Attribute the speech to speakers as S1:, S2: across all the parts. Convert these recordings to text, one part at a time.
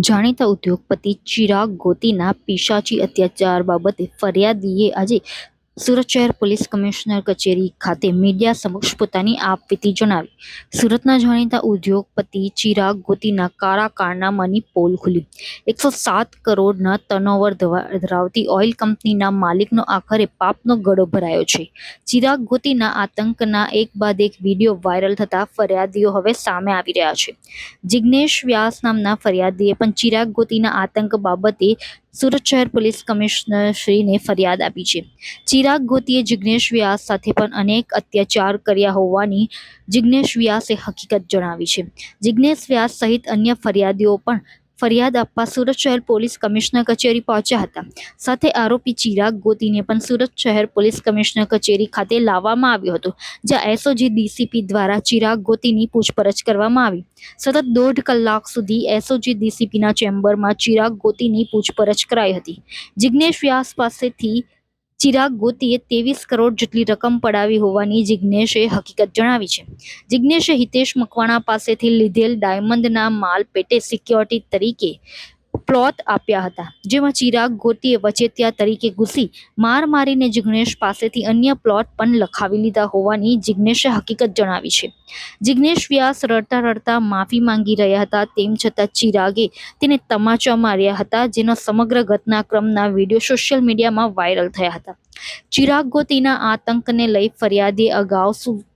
S1: જાણીતા ઉદ્યોગપતિ ચિરાગ ગોતીના પિશાચી અત્યાચાર બાબતે ફરિયાદીએ આજે સુરત શહેર પોલીસ કમિશનર કચેરી ખાતે મીડિયા સમક્ષ પોતાની આપવીતી જણાવી. સુરતના જાણીતા ઉદ્યોગપતિ ચિરાગ ગોતીના કાળા કારનામાની પોલ ખુલી. 107 કરોડના ટર્નઓવર ધરાવતી ઓઇલ કંપનીના માલિકનો આખરે પાપનો ગળો ભરાયો છે. ચિરાગ ગોતીના આતંકના એક બાદ એક વિડીયો વાયરલ થતા ફરિયાદીઓ હવે સામે આવી રહ્યા છે. જિગ્નેશ વ્યાસ નામના ફરિયાદીએ પણ ચિરાગ ગોતીના આતંક બાબતે સુરત શહેર પોલીસ કમિશનરશ્રીને ફરિયાદ આપી છે. ચિરાગ ગોતીએ જિગ્નેશ વ્યાસ સાથે પણ અનેક અત્યાચાર કર્યા હોવાની જિગ્નેશ વ્યાસે હકીકત જણાવી છે. જિગ્નેશ વ્યાસ સહિત અન્ય ફરિયાદીઓ પણ ફરિયાદ આપવા સુરત શહેર પોલીસ કમિશનર કચેરી પહોંચ્યા હતા. સાથે આરોપી ચિરાગ ગોતીને પણ સુરત શહેર પોલીસ કમિશનર કચેરી ખાતે લાવવામાં આવ્યો હતો, જ્યાં એસઓજી ડીસીપી દ્વારા ચિરાગ ગોતીની પૂછપરછ કરવામાં આવી. સતત 1.5 કલાક સુધી એસઓજી ડીસીપીના ચેમ્બરમાં ચિરાગ ગોતીની પૂછપરછ કરાઈ હતી. જિગ્નેશ વ્યાસ પાસેથી ચિરાગ ગોતીએ 23 કરોડ જેટલી રકમ પડાવી હોવાની જિગ્નેશે હકીકત જણાવી છે. જિગ્નેશે હિતેશ મકવાણા પાસેથી લીધેલ ડાયમંડના માલ પેટે સિક્યોરિટી તરીકે પ્લોટ આપ્યા હતા, જેમાં ચિરાગ ગોતીએ વચેટિયા તરીકે ઘૂસી માર મારીને જિગ્નેશ પાસેથી અન્ય પ્લોટ પણ લખાવી લીધા હોવાની જિગ્નેશે હકીકત જણાવી છે. જિગ્નેશ વ્યાસ રડતા રડતા માફી માંગી રહ્યા હતા, તેમ છતાં ચિરાગે તેને તમાચા માર્યા હતા, જેનો સમગ્ર ઘટનાક્રમના વિડીયો સોશિયલ મીડિયામાં વાયરલ થયા હતા. ચિરાગ ગોતીના આતંકને લઈ ફરિયાદીએ અગાઉ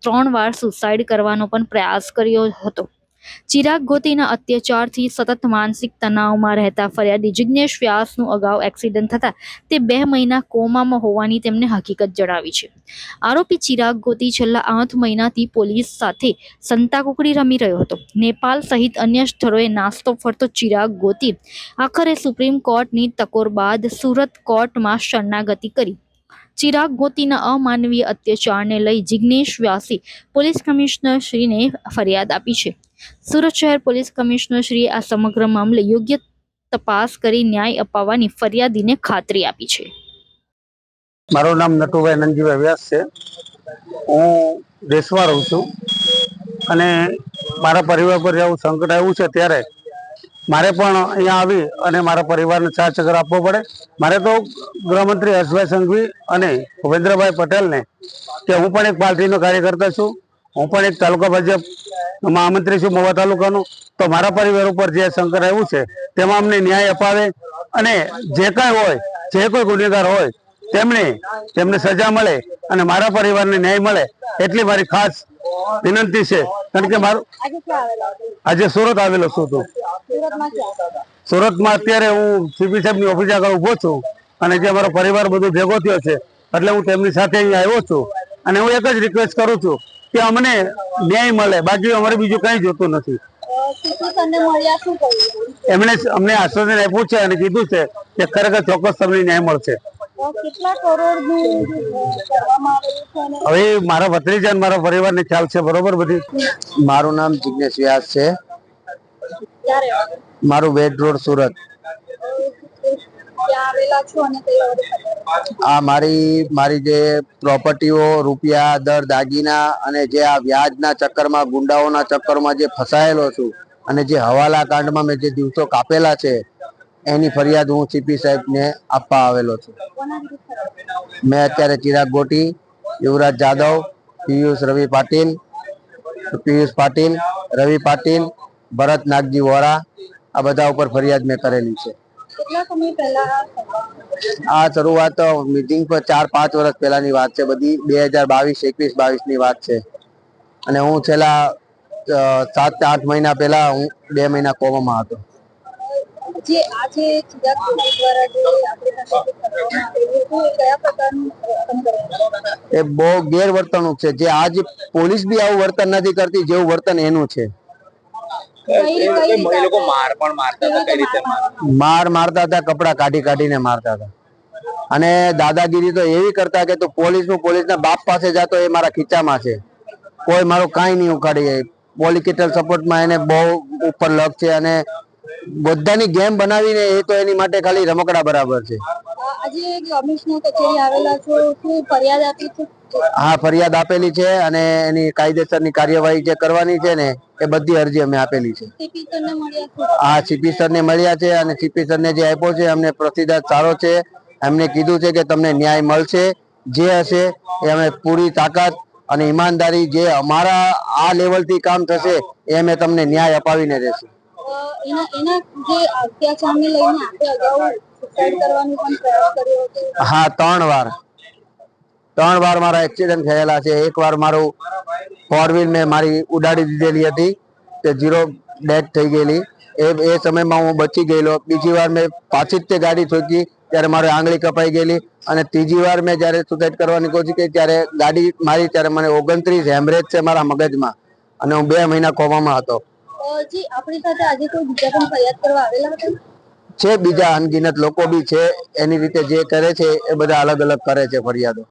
S1: 3 વાર સુસાઇડ કરવાનો પણ પ્રયાસ કર્યો હતો. ચિરાગ ગોતીના અત્યાચારથી સતત માનસિક તણાવમાં રહેતા ફરિયાદી જિગ્નેશ વ્યાસનું અગાઉ એક્સિડન્ટ થતા તે 2 મહિના કોમામાં હોવાની તેમણે હકીકત જણાવી છે. આરોપી ચિરાગ ગોતી છેલ્લા 8 મહિનાથી પોલીસ સાથે સંતાકુકડી રમી રહ્યો હતો. નેપાલ સહિત અન્ય સ્થળોએ નાસ્તો ફરતો ચિરાગ ગોતી આખરે સુપ્રીમ કોર્ટની ટકોર બાદ સુરત કોર્ટમાં શરણાગતિ કરી. ચિરાગ ગોતીના અમાનવીય અત્યાચારને લઈ જિગ્નેશ વ્યાસે પોલીસ કમિશનરશ્રીને ફરિયાદ આપી છે. સુરત શહેર પોલીસ કમિશનરશ્રીએ આ સમગ્ર મામલે યોગ્ય તપાસ કરી ન્યાય અપાવવાની ફરિયાદીને ખાતરી આપી છે.
S2: મારું નામ નટુભાઈ નંદજીભાઈ વ્યાસ છે. હું દેશમાં રહું છું અને મારા પરિવાર પર આવું સંકટ આવ્યું છે ત્યારે મારે પણ અહીંયા આવી અને મારા પરિવારને સાથ સહકાર આપવો પડે. મારે તો ગૃહમંત્રી હર્ષભાઈ સંઘવી અને ભૂપેન્દ્રભાઈ પટેલને કે હું પણ એક પાર્ટીનો કાર્યકર્તા છું, હું પણ એક તાલુકા ભાજપ મહામંત્રી છું મહુવા તાલુકાનું. તો મારા પરિવાર ઉપર જે સંકટ આવ્યું છે તેમાં અમને ન્યાય અપાવે અને જે કાંઈ હોય, જે કોઈ ગુનેગાર હોય તેમને સજા મળે અને મારા પરિવારને ન્યાય મળે એટલી મારી ખાસ વિનંતી છે. કારણ કે મારું આજે સુરત આવેલો છું. સુરતમાં અત્યારે હું સીપી સાહેબની ઓફિસ આગળ ઉભો છું અને જે અમારો પરિવાર બધું ભેગો થયો છે એટલે હું તેમની સાથે અહીંયા આવ્યો છું અને હું એક જ રિક્વેસ્ટ કરું છું કે અમને ન્યાય મળે, બાકી અમારે બીજું કંઈ જોતું નથી. એમણે અમને આશ્વાસન આપ્યું છે અને કીધું છે કે ખરેખર ચોક્કસ તમને ન્યાય મળશે. હવે મારા ભત્રીજા અને મારા પરિવારને ખ્યાલ છે બરોબર બધી.
S3: મારું નામ જિગ્નેશ વ્યાસ છે. મારું બેડ રોડ સુરત. આ મારી જે પ્રોપર્ટીઓ, રૂપિયા, દર, દાગીના અને જે આ વ્યાજના ચક્કરમાં, ગુંડાઓના ચક્કરમાં જે ફસાયેલો છું અને જે હવાલા કાંડમાં મેં જે દિવસો કાપેલા છે એની ફરિયાદ હું સીપી સાહેબને આપવા આવેલો છું. મેં અત્યારે ચિરાગ ગોટી, યુવરાજ જાદવ, પિયુષ પાટીલ, રવિ પાટીલ, ભરત નાગજી વોરા આ બધા ઉપર ફરિયાદ મેં કરેલી છે. આ શરૂઆત મીટિંગ પર 4-5 વર્ષ પહેલાની વાત છે. બધી 2022 ની વાત છે અને હું છેલ્લા 7-8 મહિના પહેલા હું 2 મહિના કોમામાં હતો. એ બહુ ગેરવર્તણૂક છે. જે આજ પોલીસ બી આવું વર્તન નથી કરતી જેવું વર્તન એનું છે. માર મારતા હતા, કપડા કાઢીને મારતા હતા અને દાદાગીરી તો એવી કરતા કે તું પોલીસના બાપ પાસે જાતો એ મારા ખીચામાં છે, કોઈ મારું કાંઈ નહીં ઉખાડી. પોલિટિકલ સપોર્ટમાં એને બહુ ઉપર લગ છે અને બધાની ગેમ બનાવીને એ તો એની માટે ખાલી રમકડા બરાબર છે.
S4: આજે કમિશનર કચેરી આવેલા છો, શું ફરિયાદ આપી છે?
S3: હા, ફરિયાદ આપેલી છે અને એની કાયદેસરની કાર્યવાહી જે કરવાની છે ને એ બધી અરજી અમે આપેલી છે.
S4: સીપી સરને મળ્યા છો?
S3: હા, સીપી સરને મળ્યા છે અને સીપી સરને જે આપ્યો છે અમને પ્રતિસાદ સારો છે. એમને કીધું છે કે તમને ન્યાય મળશે, જે હશે એ અમે પૂરી તાકાત અને ઈમાનદારી જે અમારા આ લેવલથી કામ થશે એ અમે તમને ન્યાય અપાવીને રહેશું.
S4: એના જે અત્યાચારને લઈને આપણે અગાઉ સુસાઇડ કરવાનો પણ પ્રયાસ કર્યો હતો.
S3: હા, 3 વાર મારા એક્સિડન્ટ થયેલા છે. એક વાર મારું 4 વ્હીલ મેં મારી ઉડાડી દીધેલી હતી તે 0 ડેથ થઈ ગયેલી. એ સમયમાં હું બચી ગયેલો. બીજી વાર મેં પાછી જ તે ગાડી ઠોકી ત્યારે મારી આંગળી કપાઈ ગયેલી અને ત્રીજી વાર મેં જ્યારે સુસાઇડ કરવાની કોશિશ કરી ત્યારે ગાડી મારી ત્યારે મને 29 હેમરેજ છે મારા મગજમાં અને હું 2 મહિના કોમામાં હતો.
S4: જી, આપણી સાથે આજે કોઈ બીજા પણ ફરિયાદ કરવા આવેલા હતા?
S3: છે બીજા અનગિનત લોકો બી છે, એની રીતે જે કરે છે એ બધા અલગ અલગ કરે છે ફરિયાદો.